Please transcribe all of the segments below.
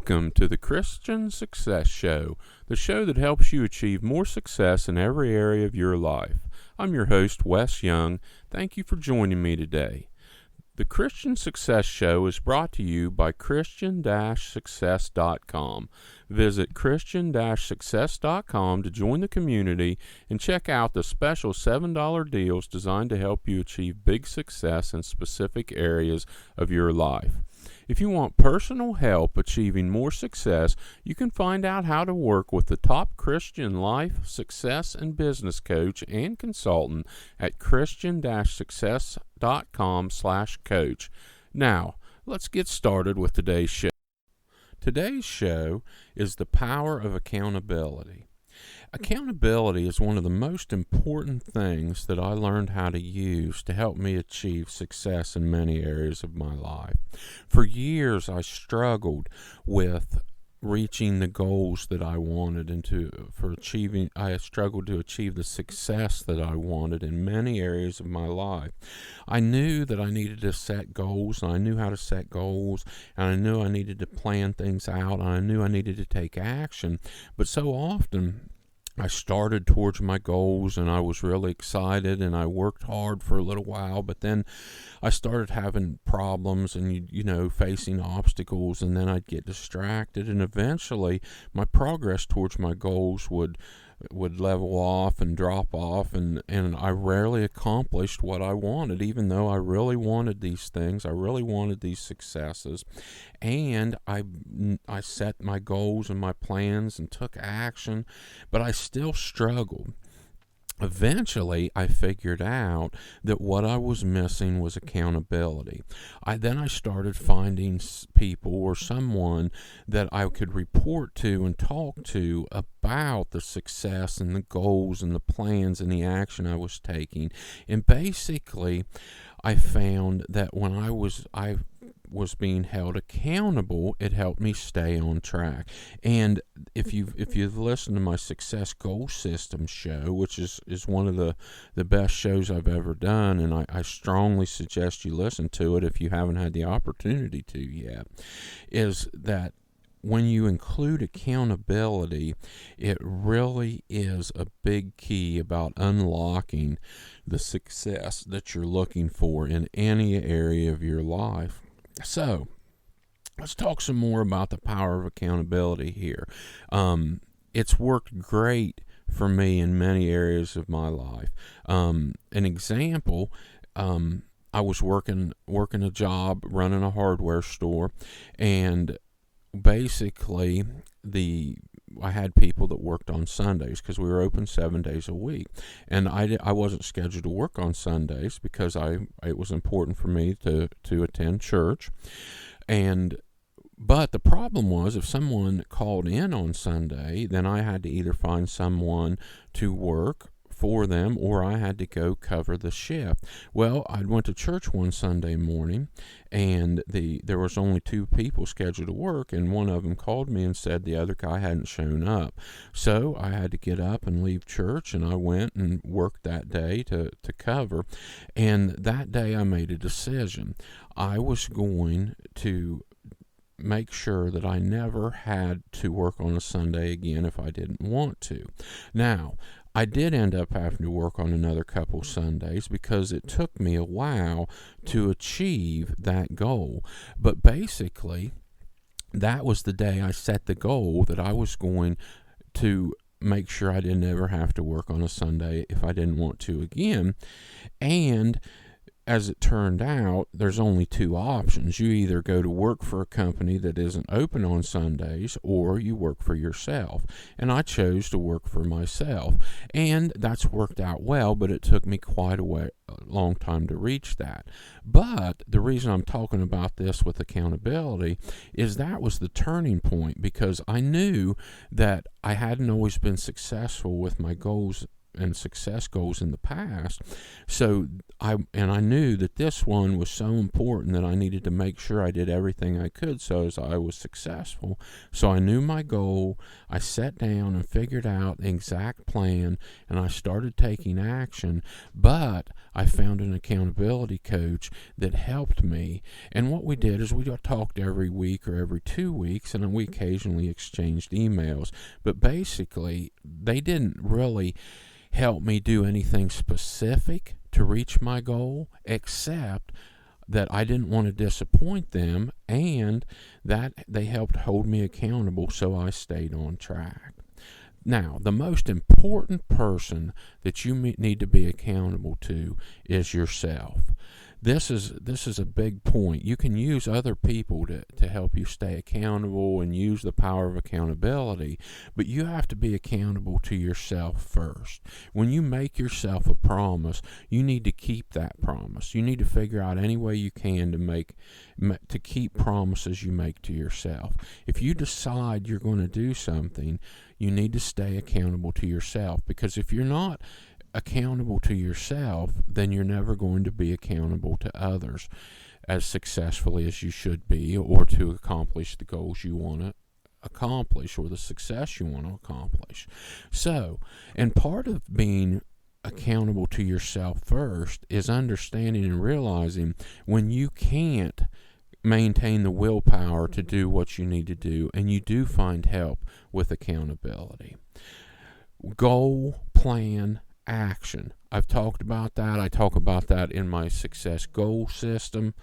Welcome to the Christian Success Show, the show that helps you achieve more success in every area of your life. I'm your host, Wes Young. Thank you for joining me today. The Christian Success Show is brought to you by Christian-Success.com. Visit Christian-Success.com to join the community and check out the special $7 deals designed to help you achieve big success in specific areas of your life. If you want personal help achieving more success, you can find out how to work with the top Christian life, success, and business coach and consultant at Christian-Success.com/coach. Now, let's get started with today's show. Today's show is the power of accountability. Accountability is one of the most important things that I learned how to use to help me achieve success in many areas of my life. For years, I struggled with reaching the goals that I wanted I struggled to achieve the success that I wanted in many areas of my life. I knew that I needed to set goals, and I knew how to set goals, and I knew I needed to plan things out, and I knew I needed to take action. But so often, I started towards my goals and I was really excited and I worked hard for a little while, but then I started having problems and, facing obstacles, and then I'd get distracted, and eventually my progress towards my goals would level off and drop off, and I rarely accomplished what I wanted, even though I really wanted these things. I really wanted these successes, and I set my goals and my plans and took action, but I still struggled. Eventually, I figured out that what I was missing was accountability. Then I started finding people or someone that I could report to and talk to about the success and the goals and the plans and the action I was taking. And basically, I found that when I was being held accountable, it helped me stay on track. And if you've listened to my Success Goal System show, which is one of the best shows I've ever done, and I strongly suggest you listen to it if you haven't had the opportunity to yet, is that when you include accountability, it really is a big key about unlocking the success that you're looking for in any area of your life. So, let's talk some more about the power of accountability here. It's worked great for me in many areas of my life. An example, I was working a job, running a hardware store, and basically I had people that worked on Sundays because we were open 7 days a week, and I wasn't scheduled to work on Sundays because it was important for me to attend church, but the problem was if someone called in on Sunday, then I had to either find someone to work for them or I had to go cover the shift. Well, I went to church one Sunday morning, and there was only 2 people scheduled to work, and one of them called me and said the other guy hadn't shown up. So I had to get up and leave church, and I went and worked that day to cover. And that day I made a decision. I was going to make sure that I never had to work on a Sunday again if I didn't want to. Now, I did end up having to work on another couple Sundays because it took me a while to achieve that goal. But basically, that was the day I set the goal that I was going to make sure I didn't ever have to work on a Sunday if I didn't want to again. And as it turned out, there's only 2 options. You either go to work for a company that isn't open on Sundays, or you work for yourself. And I chose to work for myself. And that's worked out well, but it took me quite a long time to reach that. But the reason I'm talking about this with accountability is that was the turning point, because I knew that I hadn't always been successful with my goals and success goals in the past. So I knew that this one was so important that I needed to make sure I did everything I could so as I was successful. So I knew my goal. I sat down and figured out the exact plan, and I started taking action. But I found an accountability coach that helped me. And what we did is we talked every week or every 2 weeks, and we occasionally exchanged emails. But basically, they didn't really help me do anything specific to reach my goal, except that I didn't want to disappoint them, and that they helped hold me accountable so I stayed on track. Now, the most important person that you need to be accountable to is yourself. This is a big point. You can use other people to help you stay accountable and use the power of accountability, but you have to be accountable to yourself first. When you make yourself a promise, you need to keep that promise. You need to figure out any way you can to keep promises you make to yourself. If you decide you're going to do something, you need to stay accountable to yourself, because if you're not accountable to yourself, then you're never going to be accountable to others as successfully as you should be, or to accomplish the goals you want to accomplish or the success you want to accomplish. So, and part of being accountable to yourself first is understanding and realizing when you can't maintain the willpower to do what you need to do, and you do find help with accountability. Goal, plan, action. I've talked about that. I talk about that in my success goal system.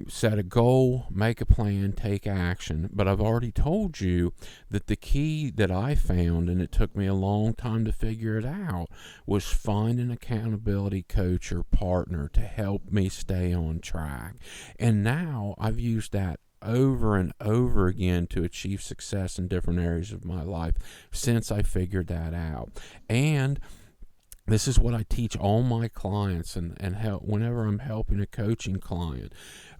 Set a goal, make a plan, take action. But I've already told you that the key that I found, and it took me a long time to figure it out, was find an accountability coach or partner to help me stay on track. And now I've used that over and over again to achieve success in different areas of my life since I figured that out. And this is what I teach all my clients, and help whenever I'm helping a coaching client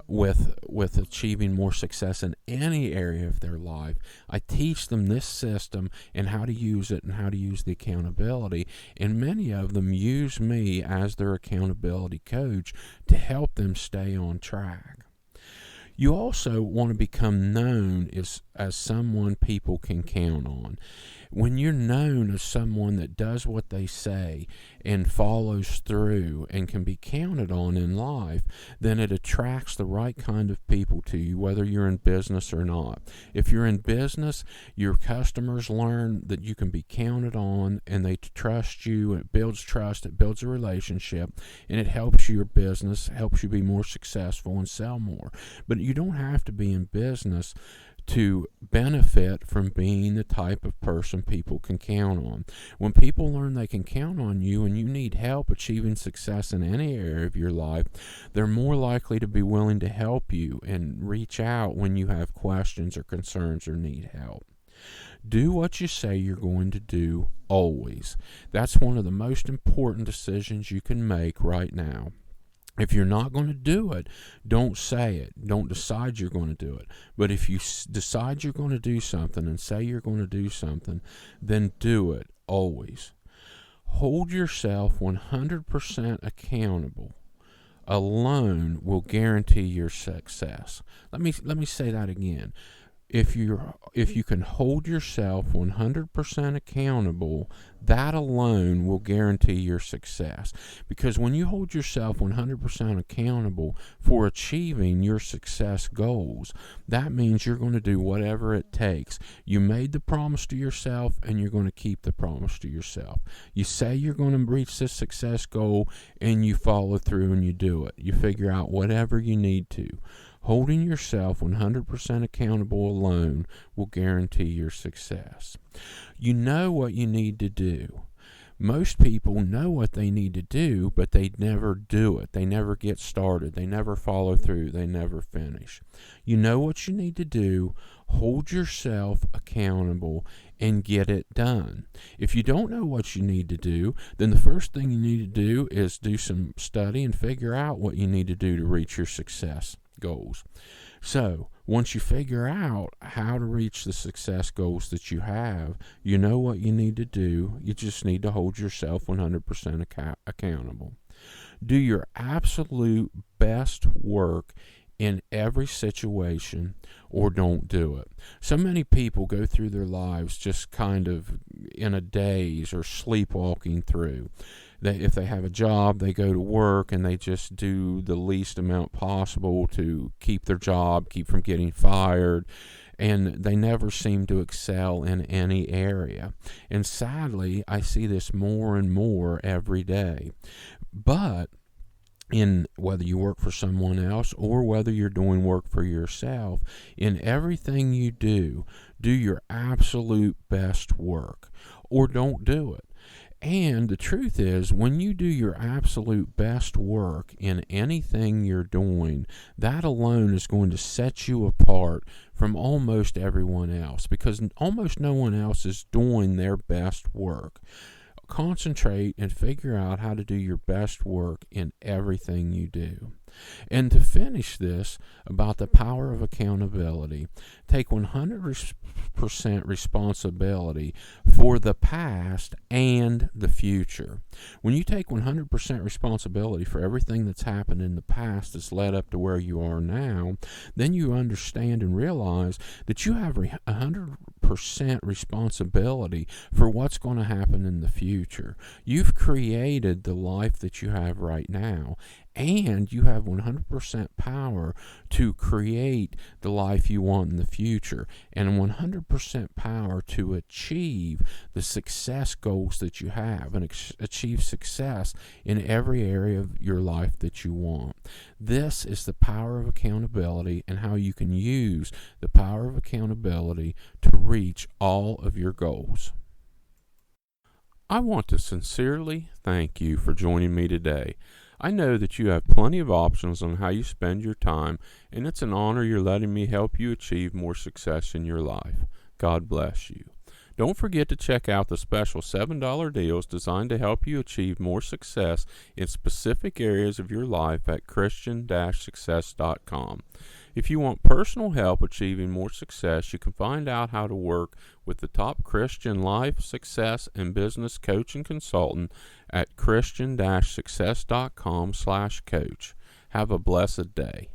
with achieving more success in any area of their life. I teach them this system and how to use it and how to use the accountability. And many of them use me as their accountability coach to help them stay on track. You also want to become known as someone people can count on. When you're known as someone that does what they say and follows through and can be counted on in life, then it attracts the right kind of people to you, whether you're in business or not. If you're in business, your customers learn that you can be counted on and they trust you. It builds trust, it builds a relationship, and it helps your business, helps you be more successful and sell more. But you don't have to be in business to benefit from being the type of person people can count on. When people learn they can count on you and you need help achieving success in any area of your life, they're more likely to be willing to help you and reach out when you have questions or concerns or need help. Do what you say you're going to do always. That's one of the most important decisions you can make right now. If you're not going to do it, don't say it. Don't decide you're going to do it. But if you decide you're going to do something and say you're going to do something, then do it always. Hold yourself 100% accountable. Alone will guarantee your success. Let me say that again. If you can hold yourself 100% accountable, that alone will guarantee your success. Because when you hold yourself 100% accountable for achieving your success goals, that means you're going to do whatever it takes. You made the promise to yourself, and you're going to keep the promise to yourself. You say you're going to reach this success goal, and you follow through and you do it. You figure out whatever you need to. Holding yourself 100% accountable alone will guarantee your success. You know what you need to do. Most people know what they need to do, but they never do it. They never get started. They never follow through. They never finish. You know what you need to do. Hold yourself accountable and get it done. If you don't know what you need to do, then the first thing you need to do is do some study and figure out what you need to do to reach your success goals. So Once you figure out how to reach the success goals that you have, you know what you need to do. You just need to hold yourself 100% accountable. Do your absolute best work in every situation, or don't do it. So many people go through their lives just kind of in a daze or sleepwalking through. If they have a job, they go to work and they just do the least amount possible to keep their job, keep from getting fired, and they never seem to excel in any area. And sadly, I see this more and more every day. But in whether you work for someone else or whether you're doing work for yourself, in everything you do your absolute best work, or don't do it. And the truth is, when you do your absolute best work in anything you're doing, that alone is going to set you apart from almost everyone else, because almost no one else is doing their best work. Concentrate and figure out how to do your best work in everything you do. And to finish this, about the power of accountability, take 100% responsibility for the past and the future. When you take 100% responsibility for everything that's happened in the past that's led up to where you are now, then you understand and realize that you have 100% responsibility for what's going to happen in the future. You've created the life that you have right now, and you have 100% power to create the life you want in the future, and 100% power to achieve the success goals that you have and achieve success in every area of your life that you want. This is the power of accountability, and how you can use the power of accountability to reach all of your goals. I want to sincerely thank you for joining me today. I know that you have plenty of options on how you spend your time, and it's an honor you're letting me help you achieve more success in your life. God bless you. Don't forget to check out the special $7 deals designed to help you achieve more success in specific areas of your life at Christian-success.com. If you want personal help achieving more success, you can find out how to work with the top Christian life, success, and business coach and consultant at Christian-success.com/coach. Have a blessed day.